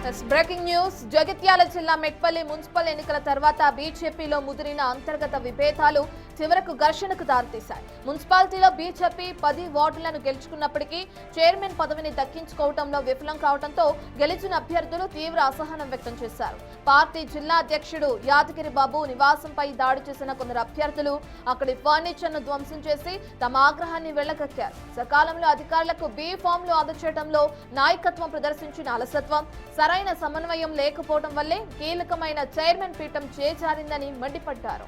Breaking news. Jagtial జిల్లా Metpally municipal ఎన్నికల తర్వాత బీజేపీలో ముదిరిన అంతర్గత విభేదాలు చివరకు ఘర్షణకు దారితీశాయి. మున్సిపాలిటీలో బీజేపీ 10 వార్డులను గెలుచుకున్నప్పటికీ చైర్మన్ పదవిని దక్కించుకోవడంలో విఫలం కావడంతో గెలిచిన అభ్యర్థులు తీవ్ర అసహనం వ్యక్తం చేశారు. పార్టీ జిల్లా అధ్యక్షుడు యాదగిరి బాబు నివాసంపై దాడి చేసిన కొందరు అభ్యర్థులు అక్కడి ఫర్నిచర్ ను ధ్వంసం చేసి తమ ఆగ్రహాన్ని వెళ్లగక్కారు. సకాలంలో అధికారులకు బీ ఫామ్లు అందచేయడంలో నాయకత్వం ప్రదర్శించిన అలసత్వం, సరైన సమన్వయం లేకపోవడం వల్లే కీలకమైన చైర్మన్ పీఠం చేజారిందని మండిపడ్డారు.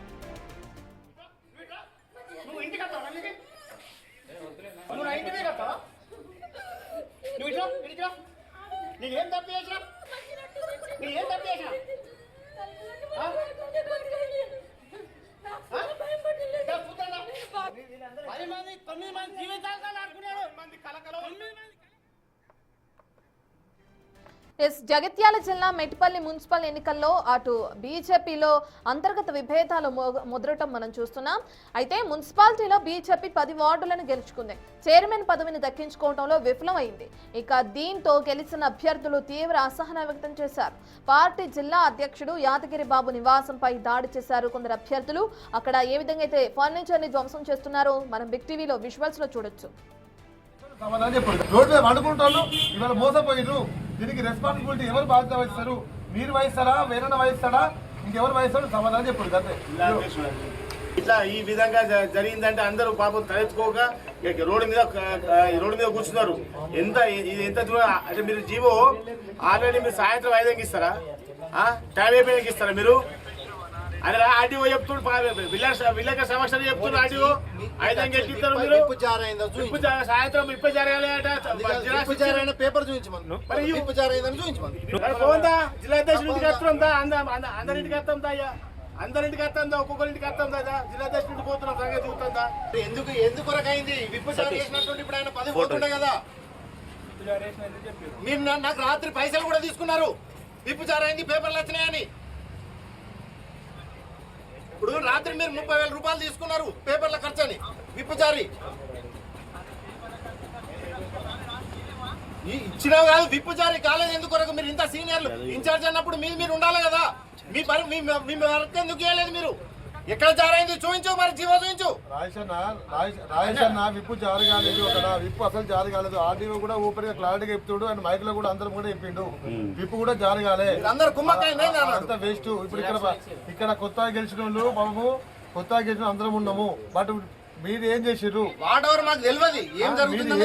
జగిత్యాల జిల్లా మెట్పల్లి మున్సిపల్ ఎన్నికల్లో అటు బీజేపీలో అంతర్గత విభేదాలు ముదరటం మనం చూస్తున్నాం. అయితే మున్సిపాలిటీలో బీజేపీ 10 వార్డులను గెలుచుకుంది. చైర్మన్ పదవిని దక్కించుకోవడంలో విఫలమైంది. ఇక దీంతో గెలిచిన అభ్యర్థులు తీవ్ర అసహనం వ్యక్తం చేశారు. పార్టీ జిల్లా అధ్యక్షుడు యాదగిరి బాబు నివాసంపై దాడి చేశారు కొందరు అభ్యర్థులు. అక్కడ ఏ విధంగా అయితే ఫర్నిచర్ ని ధ్వంసం చేస్తున్నారో మనం బిగ్ టీవీలో విజువల్స్ లో చూడొచ్చు. ఇవాళ మోసపోయిరు. దీనికి రెస్పాన్సిబిలిటీ ఎవరు బాధ్యత వహిస్తారు? మీరు వహిస్తారా, వేరే వహిస్తాడా, ఇంకెవరు వహిస్తాడు? సమాధానం చెప్పండి. అంతే. ఇట్లా ఈ విధంగా జరిగిందంటే అందరూ పాపం తలెత్తుకోక రోడ్డు మీద కూర్చున్నారు. ఎంత దూరం అంటే మీరు జీవో ఆల్రెడీ మీరు సాయంత్రం 5కి ఇస్తారా? టైం అయిపోయాక ఇస్తారా మీరు? అదే ఆర్డీఓ చెప్తుడు, విలేకరు సమక్షంలో చెప్తున్నారు. ఆర్డీఓ 5కి ఎట్టిస్తారు మీరు? సాయంత్రం 20 జరగాలి. పేపర్ చూపించమను. పోందా జిల్లా అధ్యక్షుడికి వస్తుందా? అందరింటికి వస్తుందా? అయ్యా అందరింటికి వస్తుందా? ఒక్కొక్కరింటికి వస్తుందా? జిల్లా అధ్యక్షుడికి పోతున్నాం, సంగతి చూస్తుందా? ఎందుకు రకైంది? విప్పు జారీ చేసినటువంటి ఇప్పుడు ఆయన 10 పోతుండే కదా. మీరు నాకు రాత్రి పైసలు కూడా తీసుకున్నారు. విప్పు జారీ అయింది, పేపర్లు వచ్చినాయని. ఇప్పుడు రాత్రి మీరు 30,000 రూపాయలు తీసుకున్నారు పేపర్ల ఖర్చని. విప్పు జారీ ఇచ్చినావు కాదు, విప్పు జారీ కాలేదు. ఎందుకొరకు? మీరు ఇంత సీనియర్లు ఇన్ఛార్జ్ అన్నప్పుడు మీరు ఉండాలి కదా. మీ వర్క్ ఎందుకు చేయలేదు మీరు? ఎక్కడ జారైంది చూపించు, మరి జీవో చూపించు. రాయేషన్న విప్పు జారీ కాలేదు. అక్కడ విప్పు అసలు జారీ కాలేదు. ఆర్డీఓ కూడా ఊపిరిగా క్లారిటీగా చెప్తాడు. అండ్ మైక్ లో కూడా అందరం కూడా చెప్పిండు విప్పు కూడా జారీ కాలేదు. అందరు కుమ్మక్కైంది అంత వేస్ట్. ఇప్పుడు ఇక్కడ కొత్తగా గెలిచిన వాళ్ళు బాబు, కొత్తగా గెలిచిన అందరం ఉన్నాము. బట్ మీరు ఏం చేసిర్రు? వాట్ ఎవరు మాకు తెలియదు. ఏం జరుగుతుందో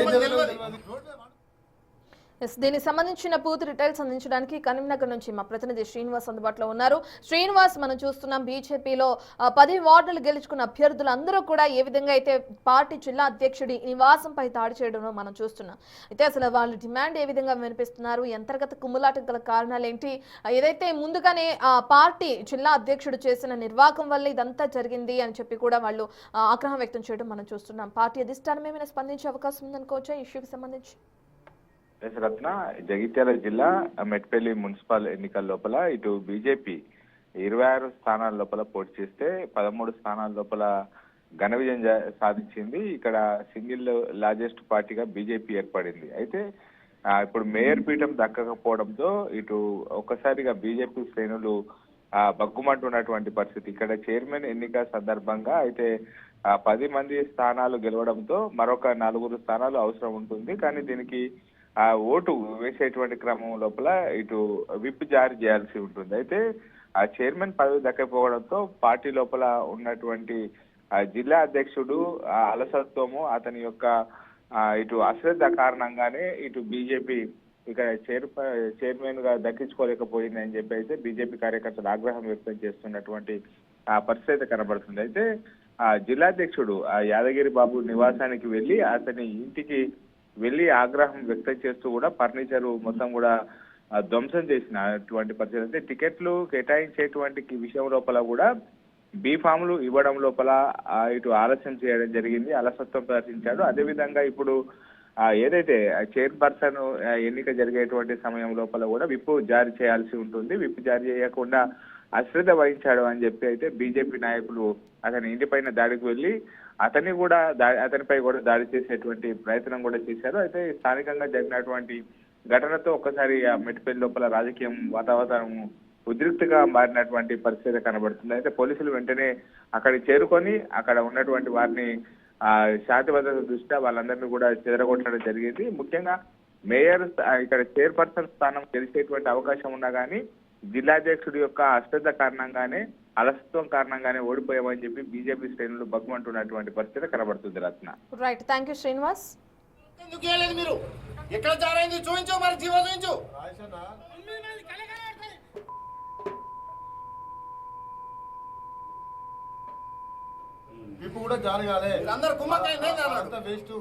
దీనికి సంబంధించిన పూర్తి డీటెయిల్స్ అందించడానికి కరీంనగర్ నుంచి మా ప్రతినిధి శ్రీనివాస్ అందుబాటులో ఉన్నారు. శ్రీనివాస్, మనం చూస్తున్నాం బీజేపీలో 10 వార్డులు గెలుచుకున్న అభ్యర్థులు అందరూ కూడా ఏ విధంగా అయితే పార్టీ జిల్లా అధ్యక్షుడి నివాసంపై దాడి చేయడం మనం చూస్తున్నాం. అయితే అసలు వాళ్ళు డిమాండ్ ఏ విధంగా వినిపిస్తున్నారు, అంతర్గత కుమ్ములాటకు గల కారణాలు ఏంటి? ఏదైతే ముందుగానే పార్టీ జిల్లా అధ్యక్షుడు చేసిన నిర్వాహకం వల్ల ఇదంతా జరిగింది అని చెప్పి కూడా వాళ్ళు ఆగ్రహం వ్యక్తం చేయడం మనం చూస్తున్నాం. పార్టీ అధిష్టానం ఏమైనా స్పందించే అవకాశం ఉందనుకోవచ్చా ఈ ఇష్యూకి సంబంధించి? రత్న, జగిత్యాల జిల్లా మెట్పల్లి మున్సిపల్ ఎన్నికల లోపల ఇటు బీజేపీ 26 స్థానాల లోపల పోటీ చేస్తే 13 స్థానాల లోపల ఘన విజయం సాధించింది. ఇక్కడ సింగిల్ లార్జెస్ట్ పార్టీగా బీజేపీ ఏర్పడింది. అయితే ఇప్పుడు మేయర్ పీఠం దక్కకపోవడంతో ఇటు ఒక్కసారిగా బీజేపీ శ్రేణులు బగ్గుమంటున్నటువంటి పరిస్థితి. ఇక్కడ చైర్మన్ ఎన్నిక సందర్భంగా అయితే 10 మంది స్థానాలు గెలవడంతో మరొక 4 స్థానాలు అవసరం ఉంటుంది. కానీ దీనికి ఓటు వేసేటువంటి క్రమం లోపల ఇటు విప్ జారీ చేయాల్సి ఉంటుంది. అయితే ఆ చైర్మన్ పదవి దక్కపోవడంతో పార్టీ లోపల ఉన్నటువంటి జిల్లా అధ్యక్షుడు అలసత్వము, అతని యొక్క ఇటు అశ్రద్ధ కారణంగానే ఇటు బీజేపీ ఇక చైర్మన్ గా దక్కించుకోలేకపోయింది అని చెప్పి అయితే బీజేపీ కార్యకర్తలు ఆగ్రహం వ్యక్తం చేస్తున్నటువంటి పరిస్థితి కనబడుతుంది. అయితే జిల్లా అధ్యక్షుడు యాదగిరి బాబు నివాసానికి వెళ్లి అతని ఇంటికి వెళ్లి ఆగ్రహం వ్యక్తం చేస్తూ కూడా ఫర్నిచర్ మొత్తం కూడా ధ్వంసం చేసినటువంటి పరిస్థితి. అయితే టికెట్లు కేటాయించేటువంటి విషయం లోపల కూడా బీ ఫామ్లు ఇవ్వడం లోపల ఇటు ఆలస్యం చేయడం జరిగింది, అలసత్వం ప్రదర్శించాడు. అదేవిధంగా ఇప్పుడు ఏదైతే చైర్పర్సన్ ఎన్నిక జరిగేటువంటి సమయం లోపల కూడా విప్ జారీ చేయాల్సి ఉంటుంది. విప్ జారీ చేయకుండా అశ్రద్ధ వహించాడు అని చెప్పి అయితే బీజేపీ నాయకులు అతని ఇంటిపైన దాడికి వెళ్లి అతనిపై కూడా దాడి చేసేటువంటి ప్రయత్నం కూడా చేశారు. అయితే స్థానికంగా జరిగినటువంటి ఘటనతో ఒక్కసారి ఆ మెట్పల్లి లోపల రాజకీయం వాతావరణం ఉద్రిక్తగా మారినటువంటి పరిస్థితి కనబడుతుంది. అయితే పోలీసులు వెంటనే అక్కడికి చేరుకొని అక్కడ ఉన్నటువంటి వారిని శాంతి భద్రత దృష్ట్యా వాళ్ళందరినీ కూడా చెదరగొట్టడం జరిగింది. ముఖ్యంగా మేయర్ ఇక్కడ చైర్పర్సన్ స్థానం గెలిచేటువంటి అవకాశం ఉన్నా కానీ జిల్లాధ్యక్షుడి యొక్క అశ్రద్ధ కారణంగానే అలసత్వం కారణంగానే ఓడిపోయామని చెప్పి బీజేపీ శ్రేణులు బగ్గుమంటున్నటువంటి పరిస్థితి కనబడుతుంది. రత్న రైట్, థ్యాంక్ యూ శ్రీనివాస్. ఎందుకు చేయలేదు మీరు? ఎక్కడ జారైంది చూపించు, మరి జీవో చూపించు. విప్పు కూడా జరగాలి. అందరు కుమ్మకాయ వేస్ట్.